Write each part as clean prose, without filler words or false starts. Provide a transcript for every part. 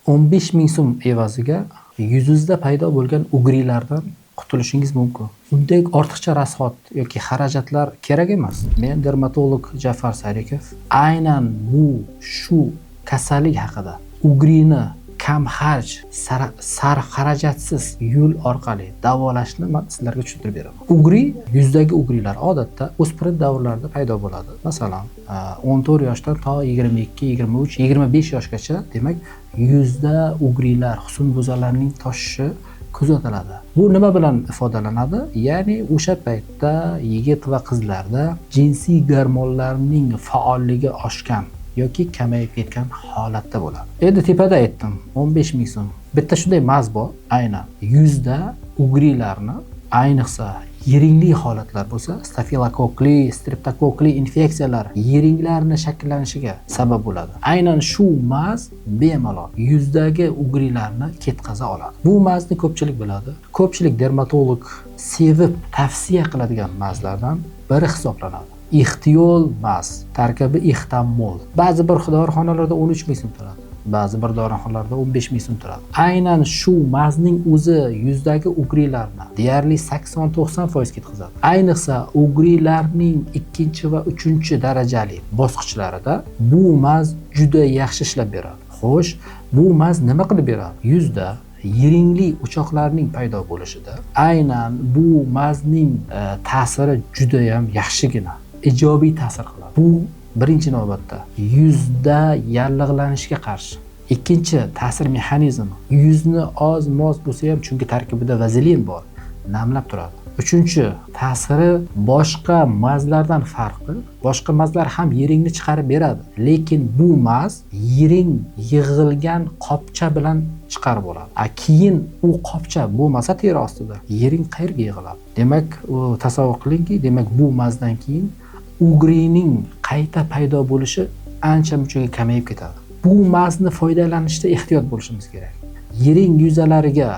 15 ming so'm evaziga yuzingizda paydo bo'lgan ugrilardan qutulishingiz mumkin. Bunday ortiqcha rasxod yoki xarajatlar kerak emas. Men dermatolog Jafar Sarikov aynan shu kasallik haqida ugrini kam xarj, xarajatsiz yo'l orqali davolashni men sizlarga tushuntirib beraman. Ugri, yuzdagi ugrilar odatda o'spirin davrlarida paydo bo'ladi. Masalan, 14 yoshdan to 22, 23, 25 yoshgacha, demak, yuzda ugrilar, husnbuzarlarning toshishi kuzatiladi. Bu nima bilan ifodalanadi? Ya'ni o'sha paytda yigit va qizlarda jinsiy gormonlarning faolligi oshgan yoki kamayib ketgan holatda bo'ladi. Endi tepada aytdim, 15 ming so'm. Bitta shunday maz bor, aynan yuzda ugrilarni, ayniqsa yiringli holatlar bo'lsa, stafilokokli, streptokokli infeksiyalar yiringlarni shakllanishiga sabab bo'ladi. Aynan shu maz bemalol yuzdagi ugrilarni ketkaza oladi. Bu mazni ko'pchilik biladi. Ko'pchilik dermatolog sevib tavsiya qiladigan mazlardan biri hisoblanadi. Ixtiyol maz, tarkibi ixtammol. Ba'zi bir dorixonalarda 13 ming so'm turadi. Ba'zi bir dorixonalarda 15 ming so'm turadi. Aynan shu mazning o'zi yuzdagi ugrilarni deyarli 80-90% ketkazadi. Ayniqsa ugrilarning 2 va 3 darajali bosqichlarida bu maz juda yaxshi ishlab beradi. Xo'sh, bu maz nima qilib beradi? Yuzda yiringli o'choqlarning paydo bo'lishida aynan bu mazning ta'siri juda ham yaxshigina ijobiy ta'sir qiladi. Bu birinchi navbatda yuzda yallig'lanishga qarshi. Ikkinchi ta'sir mexanizmi, yuzni oz-moz bo'lsa ham, chunki tarkibida vazelin bor, namlab turadi. Uchinchi ta'siri boshqa mazlardan farqli. Boshqa mazlar ham yiringni chiqarib beradi, lekin bu maz yiring yig'ilgan qopcha bilan chiqarib oladi. Keyin u qopcha bo'lmasa teri ostida, yiring qayerga yig'iladi? Demak, tasavvur qilingki, demak bu mazdan keyin ugrining qayta paydo bo'lishi ancha-munchaga kamayib ketadi. Bu mazni foydalanishda ehtiyot bo'lishimiz kerak. Yiring yuzalariga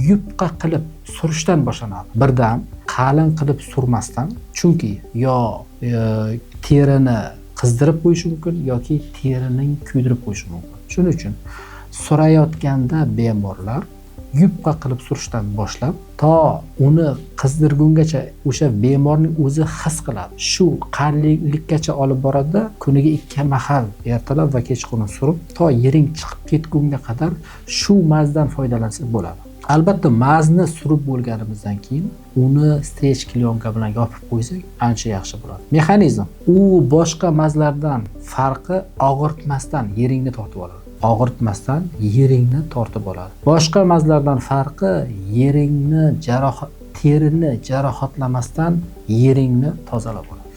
yupqa qilib surishdan boshlanadi. Birdan qalin qilib surmasdan, chunki yo terini qizdirib qo'yishi mumkin yoki terining kuydirib qo'yishi mumkin. Shuning uchun surayotganda bemorlar yupqa qilib surishdan boshlab to uni qizdirgungacha o'sha bemorning o'zi his qiladi. Shu qalinlikkacha olib boradi, kuniga 2 mahal ertalab va kechqurun surib, to yiring chiqib ketgunga qadar shu mazdan foydalansa bo'ladi. Albatta, mazni surib bo'lganimizdan keyin uni strech klyonka bilan yopib qo'ysak ancha yaxshi bo'ladi. Mexanizm, u boshqa mazlardan farqi og'ritmasdan yiringni tortib oladi. Og'ritmasdan yiringni tortib oladi. Boshqa mazlardan farqi terini jarohatlamasdan yiringni tozalab oladi.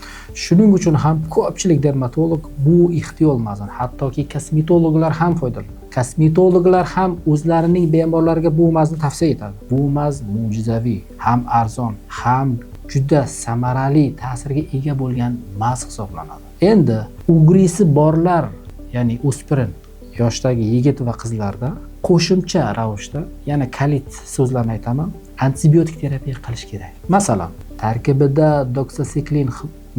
Shuning uchun ham ko'pchilik dermatolog bu ixtiyol mazini, hattoki kosmetologlar ham foydalanadi. Kosmetologlar ham o'zlarining bemorlariga bu mazni tavsiya etadi. Bu maz mo'jizaviy, ham arzon, ham juda samarali ta'sirga ega bo'lgan maz hisoblanadi. Endi ugrisi borlar, ya'ni o'spirin yoshdagi yigit va qizlarda qo'shimcha ravishda, yana kalit so'zlarni aytaman, antibiotik terapiya qilish kerak. Masalan, tarkibida doksasiklin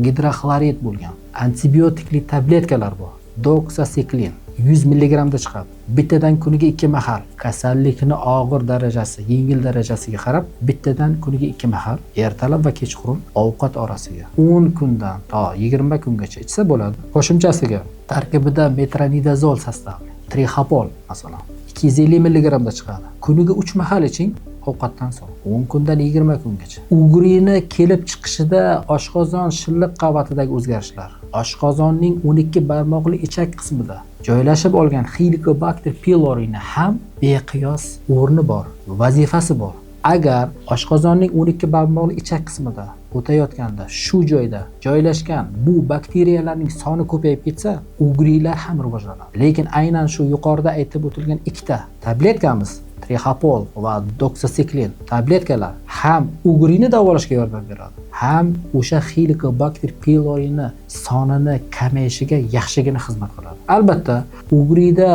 gidroxlorid bo'lgan antibiotikli tabletkalar bor. Doksasiklin 100 mg da chiqadi. Bittadan kuniga 2 mahal, kasallikni og'ir darajasi, yengil darajasiga qarab, bittadan kuniga 2 mahal, ertalab va kechqurun ovqat orasiga 10 kundan to 20 kungacha ichsa bo'ladi. Qo'shimchasiga tarkibida metronidazol sostavli, trihapol masalan 250 mg da chiqadi. Kuniga 3 mahal iching ovqatdan so'ng, 10 kundan 20 kungacha. Ugrini kelib chiqishida oshqozon shilliq qavatidagi o'zgarishlar, oshqozonning 12 barmoqli ichak qismida joylashib olgan Helicobacter pylorini ham beqiyos o'rni bor, vazifasi bor. Agar oshqozonning 12 barmoqli ichak qismida o'tayotganda shu joyda joylashgan bu bakteriyalarning soni ko'payib ketsa, ugrilar ham rivojlanadi. Lekin aynan shu yuqorida aytib o'tilgan ikkita tabletkamiz, trihapol va doksasiklin tabletkalar ham ugrini davolashga yordam beradi, ham o'sha Helicobacter pylorini sonini kamayishiga yaxshigina xizmat qiladi. Albatta, ugrida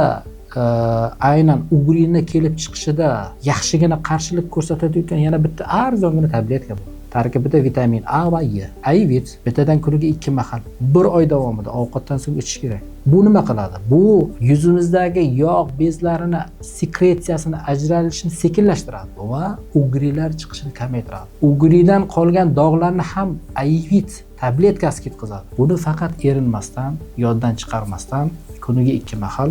aynan ugrini kelib chiqishida yaxshigina qarshilik ko'rsatadigan yana bitta arzongina tabletka bor. tarkibida vitamin A va E. Ayvit bittadan kuniga 2 mahal 1 oy davomida ovqatdan so'ng ichish kerak. Bu nima qiladi? Bu yuzimizdagi yog' bezlarini sekretsiyasini ajralishini sekinlashtiradi va ugrilar chiqishini kamaytiradi. Ugridan qolgan dog'larni ham Ayvit tabletkasi ketkazadi. Buni faqat erinmasdan, yoddan chiqarmasdan kuniga 2 mahal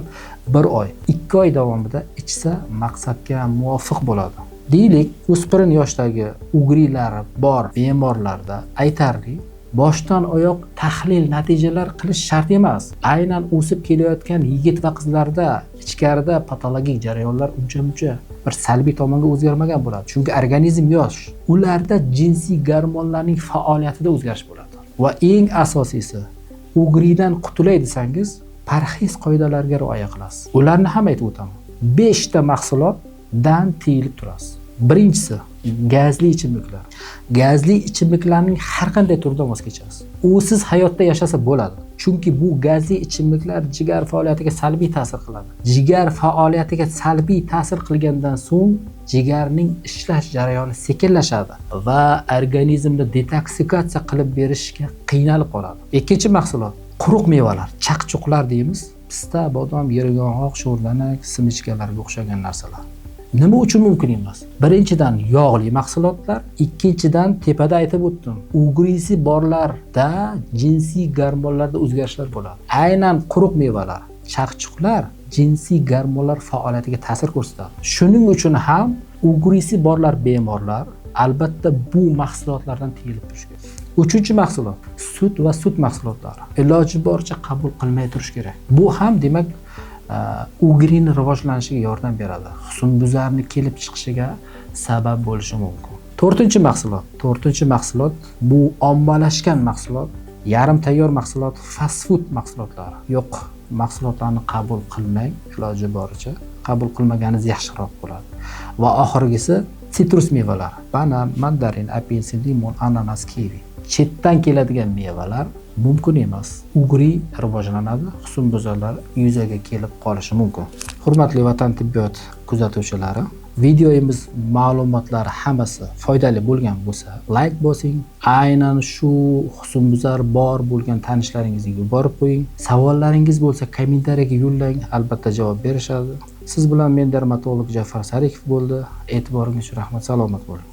1 oy, 2 oy davomida ichsa maqsadga muvofiq bo'ladi. Deylik, o'spirin yoshdagi ugrilari bor bemorlarda aytarli boshdan oyoq tahlil natijalar qilish shart emas. Aynan o'sib kelayotgan yigit va qizlarda ichkarida patologik jarayonlar uncha-muncha bir salbiy tomonga o'zgarmagan bo'ladi. Chunki organizm yosh. Ularda jinsiy gormonlarning faoliyatida o'zgarish bo'ladi. Va eng asosiysi, ugridan qutulay desangiz, parhez qoidalariga rioya qilasiz. Ularni ham aytib o'taman. 5 ta mahsulotdan tiyilib turasiz. Birinchisi, gazli ichimliklar. Gazli ichimliklarning har qanday turidan voz kechasiz. Usiz hayotda yashasa bo'ladi. Chunki bu gazli ichimliklar jigar faoliyatiga salbiy ta'sir qiladi. Jigar faoliyatiga salbiy ta'sir qilgandan so'ng jigarning ishlash jarayoni sekinlashadi va organizmni detoksikatsiya qilib berishga qiynalib qoladi. Ikkinchi mahsulot, quruq mevalar, chaqchuqlar deymiz. Pista, bodom, yergong'oq, sho'rdanak, simichkalarga o'xshagan narsalar. Nima uchun mumkin emas? Birinchidan yog'li mahsulotlar, ikkinchidan tepada aytib o'tdim, ugrisi borlarda jinsiy gormonlarda o'zgarishlar bo'ladi. Aynan quruq mevalar, chaqchuqlar jinsiy gormonlar faoliyatiga ta'sir ko'rsatadi. Shuning uchun ham ugrisi borlar bemorlar albatta bu mahsulotlardan tiyilib turish kerak. Uchinchi mahsulot, sut va sut mahsulotlari. Iloji boricha qabul qilmay turish kerak. Bu ham demak ugrini rivojlanishiga yordam beradi. Husnbuzarning kelib chiqishiga sabab bo'lishi mumkin. To'rtinchi mahsulot bu ommalashgan mahsulot, yarim tayyor mahsulot, fast food mahsulotlari. Yo'q, mahsulotlarni qabul qilmang, iloji boricha. Qabul qilmaganingiz yaxshiroq bo'ladi. Va oxirgisi sitrus mevalari. Banan, mandarin, apelsin, limon, ananas, kivi. Chetdan keladigan mevalar mumkin emas. Ugri rivojlanadi, husnbuzarlar yuzaga kelib qolishi mumkin. Hurmatli vatan tibbiyot kuzatuvchilari, videomiz ma'lumotlari hammasi foydali bo'lgan bo'lsa, like bosing. Aynan shu husnbuzar bor bo'lgan tanishlaringizga yuborib qo'ying. Savollaringiz bo'lsa kommentariyaga yo'llang, albatta javob berishadi. Siz bilan men dermatolog Jafar Sarikov bo'ldi. E'tiboringiz uchun rahmat, salomat bo'ling.